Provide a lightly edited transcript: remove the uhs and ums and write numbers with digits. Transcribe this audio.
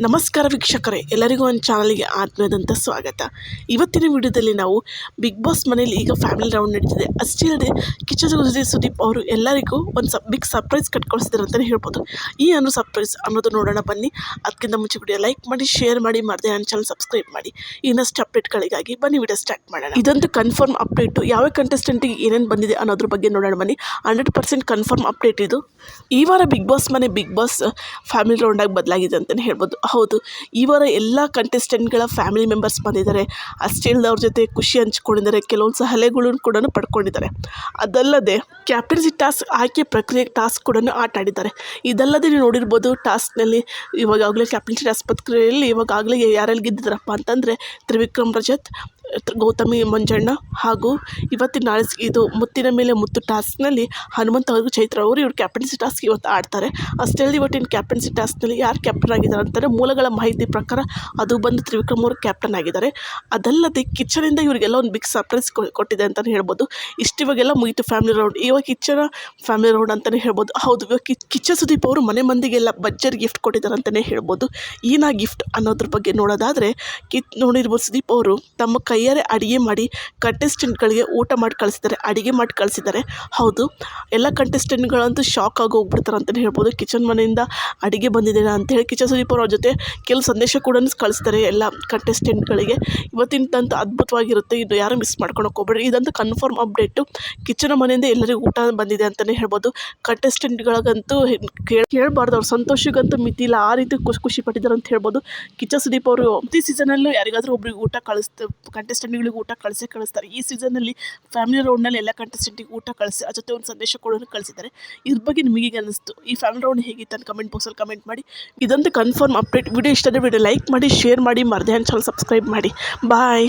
ನಮಸ್ಕಾರ ವೀಕ್ಷಕರೇ, ಎಲ್ಲರಿಗೂ ಒಂದು ಚಾನಲ್ಗೆ ಆತ್ಮೀಯದಂಥ ಸ್ವಾಗತ. ಇವತ್ತಿನ ವಿಡಿಯೋದಲ್ಲಿ ನಾವು ಬಿಗ್ ಬಾಸ್ ಮನೇಲಿ ಈಗ ಫ್ಯಾಮಿಲಿ ರೌಂಡ್ ನಡೀತಿದೆ. ಅಷ್ಟೇ ಅಲ್ಲದೆ ಕಿಚ್ಚ ಸುದೀಪ್ ಅವರು ಎಲ್ಲರಿಗೂ ಒಂದು ಬಿಗ್ ಸರ್ಪ್ರೈಸ್ ಕಟ್ಕೊಳಿಸಿದ್ರು ಅಂತಲೇ ಹೇಳ್ಬೋದು. ಈ ಸರ್ಪ್ರೈಸ್ ಅನ್ನೋದು ನೋಡೋಣ ಬನ್ನಿ. ಅದಕ್ಕಿಂತ ಮುಂಚೆ ವಿಡಿಯೋ ಲೈಕ್ ಮಾಡಿ, ಶೇರ್ ಮಾಡಿ, ಮಾಡದೆ ನನ್ನ ಚಾನಲ್ ಸಬ್ಸ್ಕ್ರೈಬ್ ಮಾಡಿ. ಇನ್ನಷ್ಟು ಅಪ್ಡೇಟ್ಗಳಿಗಾಗಿ ಬನ್ನಿ ವಿಡಿಯೋ ಸ್ಟಾರ್ಟ್ ಮಾಡೋಣ. ಇದಂತೂ ಕನ್ಫರ್ಮ್ ಅಪ್ಡೇಟು. ಯಾವ ಕಂಟೆಸ್ಟೆಂಟಿಗೆ ಏನೇನು ಬಂದಿದೆ ಅನ್ನೋದ್ರ ಬಗ್ಗೆ ನೋಡೋಣ ಬನ್ನಿ. 100% ಕನ್ಫರ್ಮ್ ಅಪ್ಡೇಟ್ ಇದು. ಈ ವಾರ ಬಿಗ್ ಬಾಸ್ ಮನೆ ಬಿಗ್ ಬಾಸ್ ಫ್ಯಾಮಿಲಿ ರೌಂಡಾಗಿ ಬದಲಾಗಿದೆ ಅಂತಲೇ ಹೇಳ್ಬೋದು. ಹೌದು, ಈ ವಾರ ಎಲ್ಲ ಕಂಟೆಸ್ಟೆಂಟ್ಗಳ ಫ್ಯಾಮಿಲಿ ಮೆಂಬರ್ಸ್ ಬಂದಿದ್ದಾರೆ. ಅಷ್ಟೇ ಇಲ್ಲದೆ ಅವ್ರ ಜೊತೆ ಖುಷಿ ಹಂಚ್ಕೊಂಡಿದ್ದಾರೆ. ಕೆಲವೊಂದು ಸಲಹೆಗಳನ್ನು ಕೂಡ ಪಡ್ಕೊಂಡಿದ್ದಾರೆ. ಅದಲ್ಲದೆ ಕ್ಯಾಪ್ಟನ್ಸಿ ಟಾಸ್ಕ್ ಆಯ್ಕೆ ಪ್ರಕ್ರಿಯೆ ಟಾಸ್ಕ್ ಕೂಡ ಆಟ ಆಡಿದ್ದಾರೆ. ಇದಲ್ಲದೆ ನೀವು ನೋಡಿರ್ಬೋದು, ಟಾಸ್ಕ್ನಲ್ಲಿ ಇವಾಗಲೇ ಕ್ಯಾಪ್ಟನ್ಸಿ ಟಾಸ್ಕ್ ಪ್ರಕ್ರಿಯೆಯಲ್ಲಿ ಇವಾಗಲೇ ಯಾರೆಲ್ಲಿ ಗೆದ್ದಿದ್ದಾರಪ್ಪ ಅಂತಂದರೆ ತ್ರಿವಿಕ್ರಮ್ ರಜತ್, ಗೌತಮಿ ಮಂಜಣ್ಣ ಹಾಗೂ ಇವತ್ತಿನ ನಾಳೆ ಇದು ಮುತ್ತಿನ ಮೇಲೆ ಮುತ್ತು ಟಾಸ್ಕ್ನಲ್ಲಿ ಹನುಮಂತ ಹಾಗೂ ಚೈತ್ರ ಅವರು ಇವರು ಕ್ಯಾಪ್ಟನ್ಸಿ ಟಾಸ್ಕ್ ಇವತ್ತು ಆಡ್ತಾರೆ. ಅಷ್ಟೇ ಅಲ್ಲದೆ ಇವತ್ತಿನ ಕ್ಯಾಪ್ಟನ್ಸಿ ಟಾಸ್ಕ್ನಲ್ಲಿ ಯಾರು ಕ್ಯಾಪ್ಟನ್ ಆಗಿದ್ದಾರೆ ಅಂತಾರೆ ಮೂಲಗಳ ಮಾಹಿತಿ ಪ್ರಕಾರ ಅದು ಬಂದು ತ್ರಿವಿಕ್ರಮ್ ಅವರು ಕ್ಯಾಪ್ಟನ್ ಆಗಿದ್ದಾರೆ. ಅದಲ್ಲದೆ ಕಿಚ್ಚನಿಂದ ಇವರಿಗೆಲ್ಲ ಒಂದು ಬಿಗ್ ಸರ್ಪ್ರೈಸ್ ಕೊಟ್ಟಿದೆ ಅಂತಲೇ ಹೇಳ್ಬೋದು. ಇವಾಗೆಲ್ಲ ಮುಗಿತು ಫ್ಯಾಮಿಲಿ ರೌಂಡ್. ಇವಾಗ ಕಿಚ್ಚನ ಫ್ಯಾಮಿಲಿ ರೌಂಡ್ ಅಂತಲೇ ಹೇಳ್ಬೋದು. ಹೌದು, ಇವಾಗ ಕಿಚ್ಚ ಸುದೀಪ್ ಅವರು ಮನೆ ಮಂದಿಗೆಲ್ಲ ಬಜ್ಜರ್ ಗಿಫ್ಟ್ ಕೊಟ್ಟಿದ್ದಾರೆ ಅಂತಲೇ ಹೇಳ್ಬೋದು. ಈನ ಗಿಫ್ಟ್ ಅನ್ನೋದ್ರ ಬಗ್ಗೆ ನೋಡೋದಾದರೆ ನೋಡಿರ್ಬೋದು, ಸುದೀಪ್ ಅವರು ತಮ್ಮ ಕೈಯಾರೆ ಅಡುಗೆ ಮಾಡಿ ಕಂಟೆಸ್ಟೆಂಟ್ಗಳಿಗೆ ಊಟ ಮಾಡಿ ಕಳಿಸಿದ್ದಾರೆ, ಅಡುಗೆ ಮಾಡಿ ಕಳಿಸಿದ್ದಾರೆ. ಹೌದು, ಎಲ್ಲ ಕಂಟೆಸ್ಟೆಂಟ್ಗಳಂತೂ ಶಾಕ್ ಆಗಿ ಹೋಗ್ಬಿಡ್ತಾರೆ ಅಂತಲೇ ಹೇಳ್ಬೋದು. ಕಿಚನ್ ಮನೆಯಿಂದ ಅಡುಗೆ ಬಂದಿದೆ ಅಂತೇಳಿ ಕಿಚ್ಚ ಸುದೀಪ್ ಅವ್ರ ಜೊತೆ ಕೆಲವು ಸಂದೇಶ ಕೂಡ ಕಳಿಸ್ತಾರೆ ಎಲ್ಲ ಕಂಟೆಸ್ಟೆಂಟ್ಗಳಿಗೆ. ಇವತ್ತಿನಂತೂ ಅದ್ಭುತವಾಗಿರುತ್ತೆ. ಇದು ಯಾರು ಮಿಸ್ ಮಾಡ್ಕೊಳಕ್ಕೆ ಹೋಗ್ಬೇಡ್ರಿ. ಇದಂತೂ ಕನ್ಫರ್ಮ್ ಅಪ್ಡೇಟು. ಕಿಚ್ಚನ ಮನೆಯಿಂದ ಎಲ್ಲರಿಗೂ ಊಟ ಬಂದಿದೆ ಅಂತಲೇ ಹೇಳ್ಬೋದು. ಕಂಟೆಸ್ಟೆಂಟ್ಗಳಿಗಂತೂ ಕೇಳಬಾರ್ದು, ಅವ್ರ ಸಂತೋಷಕ್ಕಂತೂ ಮಿತಿ ಇಲ್ಲ. ಆ ರೀತಿ ಖುಷಿ ಪಟ್ಟಿದ್ದಾರೆ ಅಂತ ಹೇಳ್ಬೋದು. ಕಿಚ್ಚ ಸುದೀಪ್ ಅವರು ಪ್ರತಿ ಸೀಸನಲ್ಲೂ ಯಾರಿಗಾದರೂ ಒಬ್ರಿಗೆ ಊಟ ಕಂಟೆಸ್ಟೆಂಟ್ಗಳಿಗೆ ಊಟ ಕಳಿಸ್ತಾರೆ. ಈ ಸೀಸನ್ನಲ್ಲಿ ಫ್ಯಾಮಿಲಿ ರೌಂಡ್ನಲ್ಲಿ ಎಲ್ಲ ಕಂಟೆಸ್ಟೆಂಟಿಗೆ ಊಟ ಕಳಿಸಿ ಆ ಜೊತೆ ಒಂದು ಸಂದೇಶ ಕೂಡ ಕಳಿಸಿದ್ದಾರೆ. ಇದ್ರ ಬಗ್ಗೆ ನಿಮಗೆ ಅನ್ನಿಸ್ತು, ಈ ಫ್ಯಾಮಿಲಿ ರೌಂಡ್ ಹೇಗಿತ್ತು ಅಂತ ಕಮೆಂಟ್ ಬಾಕ್ಸಲ್ಲಿ ಕಮೆಂಟ್ ಮಾಡಿ. ಇದಂತೂ ಕನ್ಫರ್ಮ್ ಅಪ್ಡೇಟ್. ವಿಡಿಯೋ ಇಷ್ಟ ಆದರೆ ವಿಡಿಯೋ ಲೈಕ್ ಮಾಡಿ, ಶೇರ್ ಮಾಡಿ, ಮರದೇ ಚಾನಲ್ ಸಬ್ಸ್ಕ್ರೈಬ್ ಮಾಡಿ. ಬಾಯ್.